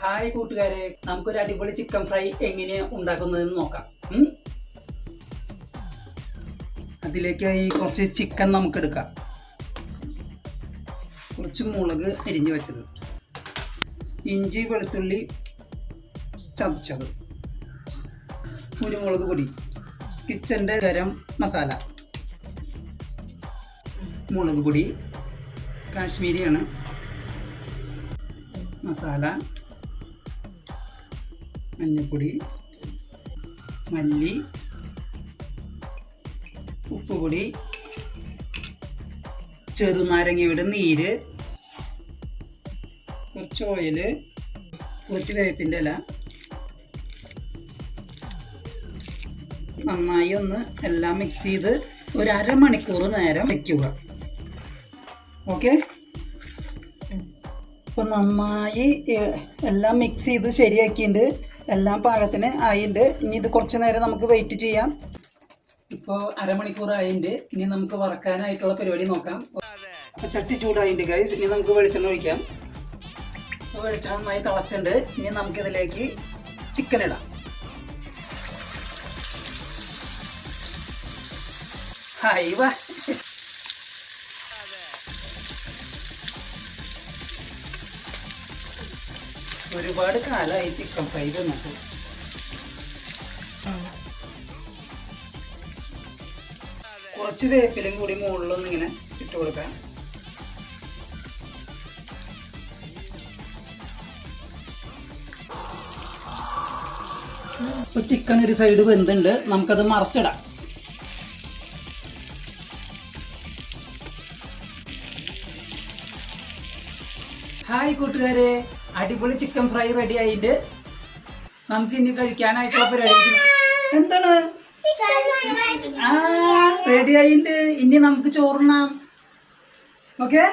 Hi കൂട്ടുകാരെ, നമുക്കൊരു അടിപൊളി ചിക്കൻ ഫ്രൈ എങ്ങനെ ഉണ്ടാക്കുന്നതെന്ന് നോക്കാം. അതിലേക്കായി കുറച്ച് ചിക്കൻ നമുക്ക് എടുക്കാം. കുറച്ച് മുളക് അരിഞ്ഞു വെച്ചത്, ഇഞ്ചി വെളുത്തുള്ളി ചതച്ചത്, കുരുമുളക് പൊടി, കിച്ചൻ്റെ ഗരം മസാല, മുളക് പൊടി കാശ്മീരിയാണ്, മസാല, മഞ്ഞൾപ്പൊടി, മല്ലി, ഉപ്പുപൊടി, ചെറുനാരങ്ങയുടെ നീര്, കുറച്ച് ഓയിൽ, കുറച്ച് വേപ്പിൻ്റെ ഇല. നന്നായി ഒന്ന് എല്ലാം മിക്സ് ചെയ്ത് ഒരു അരമണിക്കൂർ നേരം വയ്ക്കുക. ഓക്കെ, ഇപ്പോൾ നന്നായി എല്ലാം മിക്സ് ചെയ്ത് ശരിയാക്കിയിട്ടുണ്ട്. എല്ലാം പാകത്തിന് ആയിട്ടുണ്ട്. ഇനി ഇത് കുറച്ച് നേരം നമുക്ക് വെയിറ്റ് ചെയ്യാം. ഇപ്പോൾ അരമണിക്കൂർ ആയിട്ടുണ്ട്. ഇനി നമുക്ക് വറക്കാനായിട്ടുള്ള പരിപാടി നോക്കാം. അപ്പോൾ ചട്ടി ചൂടായിട്ടുണ്ട് ഗൈസ്. ഇനി നമുക്ക് വെളിച്ചെണ്ണ ഒഴിക്കാം. വെളിച്ചെണ്ണ നന്നായി തിളച്ചിട്ടുണ്ട്. ഇനി നമുക്കിതിലേക്ക് ചിക്കൻ ഇടാം. ഹായ് വാ, ഒരുപാട് കാലമായി ചിക്കൻ ഫ്രൈ തിന്നിട്ട്. കുറച്ച് വേപ്പിലും കൂടി മുകളിലൊന്നും ഇങ്ങനെ ഇട്ട് കൊടുക്കാം. ഇപ്പൊ ചിക്കൻ ഒരു സൈഡ് വെന്തുണ്ട്. നമുക്കത് മറച്ചിടാം. ഹായ് കൂട്ടുകാരെ, അടിപൊളി ചിക്കൻ ഫ്രൈ റെഡി ആയിട്ട് നമുക്ക് ഇനി കഴിക്കാനായിട്ടുള്ള പരിപാടി. എന്താണ്? റെഡി ആയിട്ട് ഇനി നമുക്ക് ചോറുണ്ണാം. ഓക്കെ.